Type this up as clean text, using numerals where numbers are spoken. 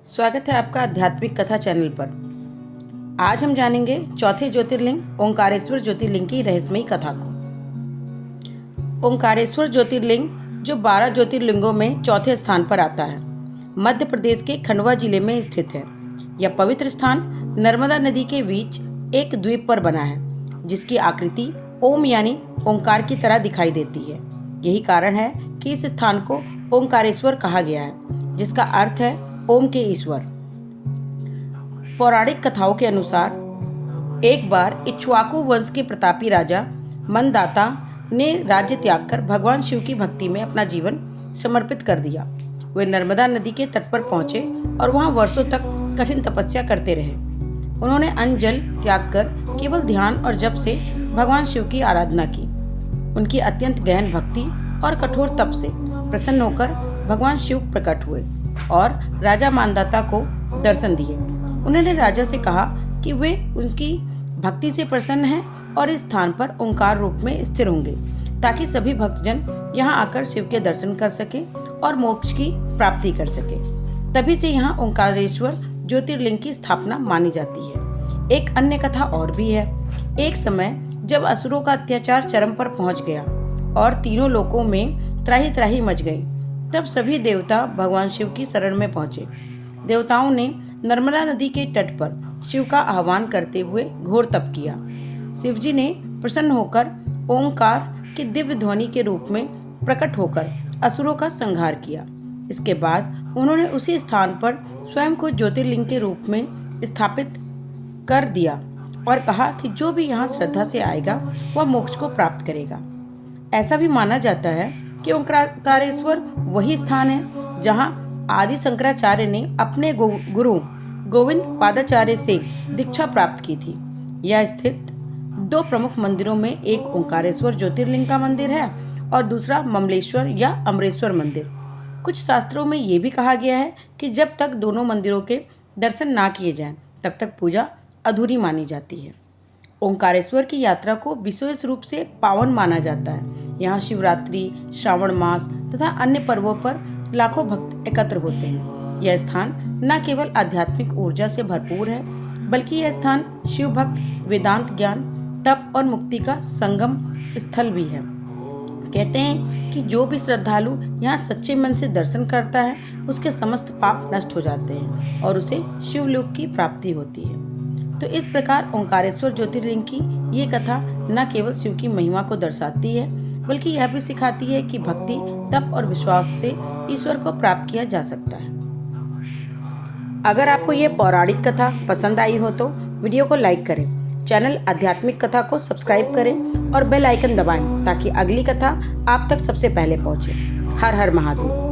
स्वागत है आपका आध्यात्मिक कथा चैनल पर। आज हम जानेंगे चौथे ज्योतिर्लिंग ओंकारेश्वर ज्योतिर्लिंग की रहस्यमयी कथा को। ओंकारेश्वर ज्योतिर्लिंग जो 12 ज्योतिर्लिंगों में चौथे स्थान पर आता है, मध्य प्रदेश के खंडवा जिले में स्थित है। यह पवित्र स्थान नर्मदा नदी के बीच एक द्वीप पर बना है, जिसकी आकृति ओम यानी ओंकार की तरह दिखाई देती है। यही कारण है कि इस स्थान को ओंकारेश्वर कहा गया है, जिसका अर्थ है ओम के ईश्वर। पौराणिक कथाओं के अनुसार एक बार इक्ष्वाकु वंश के प्रतापी राजा मनदाता ने राज्य त्याग कर भगवान शिव की भक्ति में अपना जीवन समर्पित कर दिया। वे नर्मदा नदी के तट पर पहुंचे और वहां वर्षों तक कठिन तपस्या करते रहे। उन्होंने अन्न जल त्याग कर केवल ध्यान और जप से भगवान शिव की आराधना की। उनकी अत्यंत गहन भक्ति और कठोर तप से प्रसन्न होकर भगवान शिव प्रकट हुए और राजा मानदाता को दर्शन दिए। उन्होंने राजा से कहा कि वे उनकी भक्ति से प्रसन्न हैं और इस स्थान पर ओंकार रूप में स्थिर होंगे, ताकि सभी भक्तजन यहाँ आकर शिव के दर्शन कर सके और मोक्ष की प्राप्ति कर सके। तभी से यहाँ ओंकारेश्वर ज्योतिर्लिंग की स्थापना मानी जाती है। एक अन्य कथा और भी है। एक समय जब असुरों का अत्याचार चरम पर पहुंच गया और तीनों लोकों में त्राही त्राही मच गई, तब सभी देवता भगवान शिव की शरण में पहुंचे। देवताओं ने नर्मदा नदी के तट पर शिव का आह्वान करते हुए घोर तप किया। शिव जी ने प्रसन्न होकर ओंकार की दिव्य ध्वनि के रूप में प्रकट होकर असुरों का संहार किया। इसके बाद उन्होंने उसी स्थान पर स्वयं को ज्योतिर्लिंग के रूप में स्थापित कर दिया और कहा कि जो भी यहाँ श्रद्धा से आएगा वह मोक्ष को प्राप्त करेगा। ऐसा भी माना जाता है कि ओंकारेश्वर वही स्थान है जहां आदि शंकराचार्य ने अपने गुरु गोविंद पादाचार्य से दीक्षा प्राप्त की थी। यह स्थित दो प्रमुख मंदिरों में एक ओंकारेश्वर ज्योतिर्लिंग का मंदिर है और दूसरा ममलेश्वर या अमरेश्वर मंदिर। कुछ शास्त्रों में ये भी कहा गया है कि जब तक दोनों मंदिरों के दर्शन ना किए जाएं, तब तक पूजा अधूरी मानी जाती है। ओंकारेश्वर की यात्रा को विशेष रूप से पावन माना जाता है। यहाँ शिवरात्रि, श्रावण मास तथा अन्य पर्वों पर लाखों भक्त एकत्र होते हैं। यह स्थान न केवल आध्यात्मिक ऊर्जा से भरपूर है, बल्कि यह स्थान शिव भक्त, वेदांत ज्ञान, तप और मुक्ति का संगम स्थल भी है। कहते हैं कि जो भी श्रद्धालु यहाँ सच्चे मन से दर्शन करता है, उसके समस्त पाप नष्ट हो जाते हैं और उसे शिवलोक की प्राप्ति होती है। तो इस प्रकार ओंकारेश्वर ज्योतिर्लिंग की ये कथा न केवल शिव की महिमा को दर्शाती है, बल्कि यह भी सिखाती है कि भक्ति, तप और विश्वास से ईश्वर को प्राप्त किया जा सकता है। अगर आपको ये पौराणिक कथा पसंद आई हो तो वीडियो को लाइक करें, चैनल आध्यात्मिक कथा को सब्सक्राइब करें और बेल आइकन दबाएं, ताकि अगली कथा आप तक सबसे पहले पहुंचे। हर हर महादेव।